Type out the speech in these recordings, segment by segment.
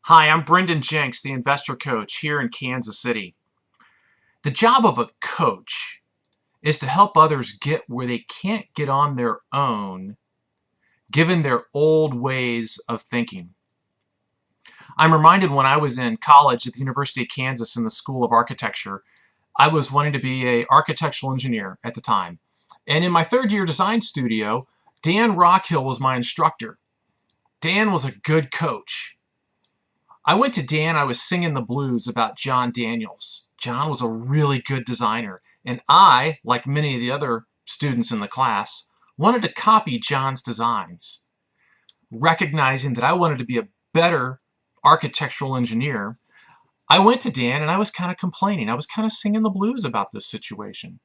Hi, I'm Brendan Jenks, the investor coach here in Kansas City. The job of a coach is to help others get where they can't get on their own, given their old ways of thinking. I'm reminded when I was in college at the University of Kansas in the School of Architecture, I was wanting to be an architectural engineer at the time. And in my third year design studio, Dan Rockhill was my instructor. Dan was a good coach. I went to Dan, I was singing the blues about John Daniels. John was a really good designer, and I, like many of the other students in the class, wanted to copy John's designs. Recognizing that I wanted to be a better architectural engineer, I went to Dan and I was kind of complaining. I was kind of singing the blues about this situation.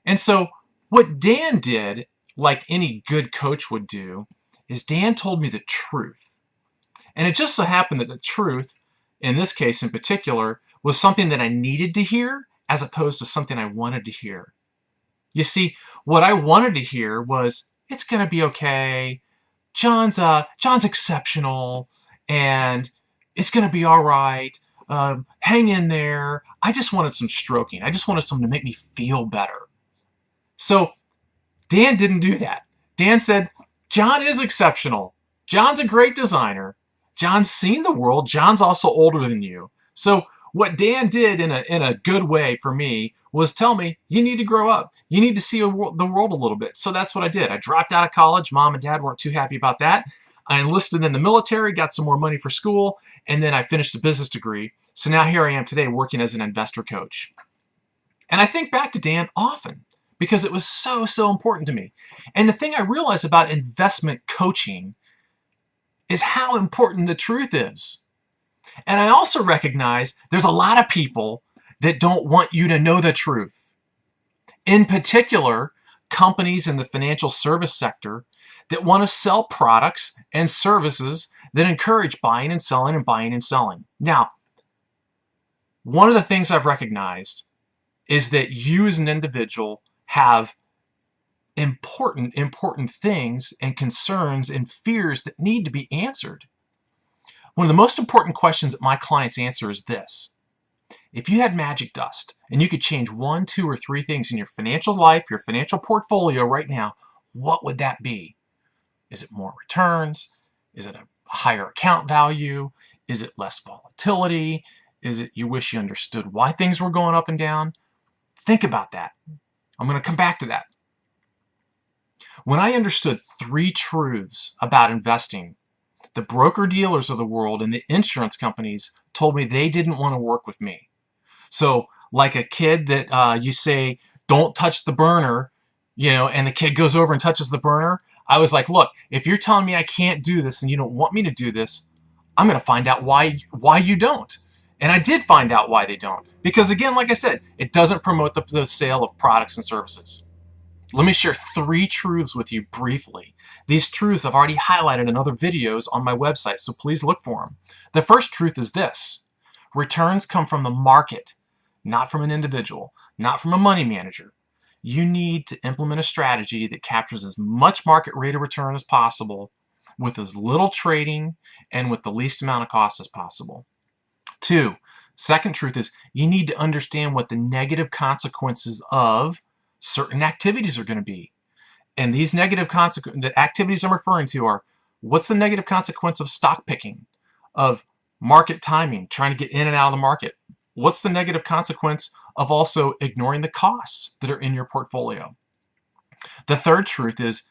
And so what Dan did, like any good coach would do, is Dan told me the truth. And it just so happened that the truth, in this case in particular, was something that I needed to hear as opposed to something I wanted to hear. You see, what I wanted to hear was, it's going to be okay. John's exceptional, and it's going to be all right. Hang in there. I just wanted some stroking. I just wanted something to make me feel better. So Dan didn't do that. Dan said, John is exceptional. John's a great designer. John's seen the world. John's also older than you. So what Dan did in a good way for me was tell me, you need to grow up. You need to see the world a little bit. So that's what I did. I dropped out of college. Mom and Dad weren't too happy about that. I enlisted in the military, got some more money for school, and then I finished a business degree. So now here I am today working as an investor coach. And I think back to Dan often because it was so important to me. And the thing I realized about investment coaching is how important the truth is. And I also recognize there's a lot of people that don't want you to know the truth. In particular, companies in the financial service sector that want to sell products and services that encourage buying and selling and buying and selling. Now, one of the things I've recognized is that you as an individual have important things and concerns and fears that need to be answered. One of the most important questions that my clients answer is this. If you had magic dust and you could change 1, 2, or 3 things in your financial life, your financial portfolio right now, what would that be? Is it more returns? Is it a higher account value? Is it less volatility? Is it you wish you understood why things were going up and down? Think about that. I'm going to come back to that. When I understood 3 truths about investing, the broker-dealers of the world and the insurance companies told me they didn't want to work with me. So like a kid that you say, don't touch the burner, and the kid goes over and touches the burner, I was like, look, if you're telling me I can't do this and you don't want me to do this, I'm going to find out why you don't. And I did find out why they don't. Because again, like I said, it doesn't promote the sale of products and services. Let me share 3 truths with you briefly. These truths I've already highlighted in other videos on my website, so please look for them. The first truth is this. Returns come from the market, not from an individual, not from a money manager. You need to implement a strategy that captures as much market rate of return as possible with as little trading and with the least amount of cost as possible. 2, second truth is you need to understand what the negative consequences of certain activities are going to be. And these negative the activities I'm referring to are, what's the negative consequence of stock picking, of market timing, trying to get in and out of the market? What's the negative consequence of also ignoring the costs that are in your portfolio? The third truth is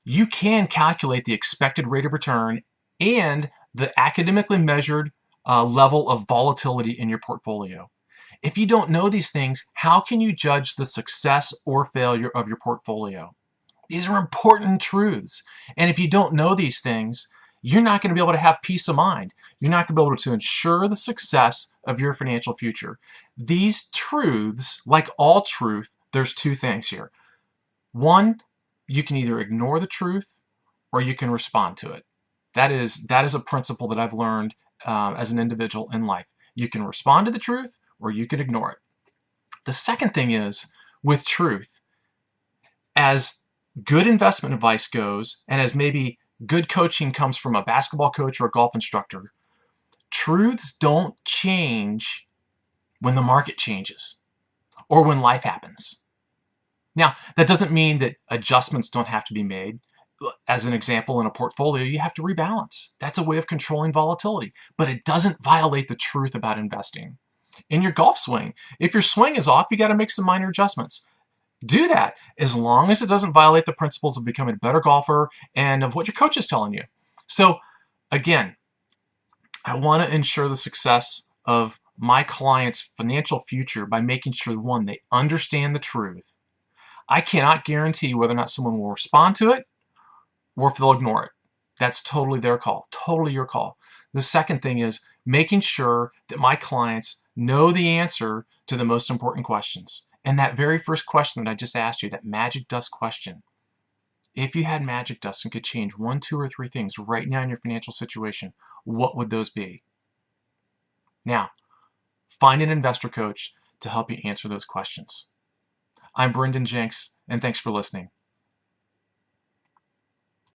you can calculate the expected rate of return and the academically measured level of volatility in your portfolio. If you don't know these things, how can you judge the success or failure of your portfolio? These are important truths. And if you don't know these things, you're not going to be able to have peace of mind. You're not going to be able to ensure the success of your financial future. These truths, like all truth, there's 2 things here. 1, you can either ignore the truth or you can respond to it. That is a principle that I've learned as an individual in life. You can respond to the truth or you can ignore it. The second thing is, with truth, as good investment advice goes, and as maybe good coaching comes from a basketball coach or a golf instructor, Truths don't change when the market changes or when life happens. Now, that doesn't mean that adjustments don't have to be made. As an example, in a portfolio, you have to rebalance. That's a way of controlling volatility, but it doesn't violate the truth about investing. In your golf swing, if your swing is off, you got to make some minor adjustments. Do that as long as it doesn't violate the principles of becoming a better golfer and of what your coach is telling you. So again, I want to ensure the success of my clients' financial future by making sure, one, they understand the truth. I cannot guarantee whether or not someone will respond to it or if they'll ignore it. That's totally their call, totally your call. The second thing is making sure that my clients know the answer to the most important questions. And that very first question that I just asked you, that magic dust question, if you had magic dust and could change 1, 2, or 3 things right now in your financial situation, what would those be? Now, find an investor coach to help you answer those questions. I'm Brendan Jenks, and thanks for listening.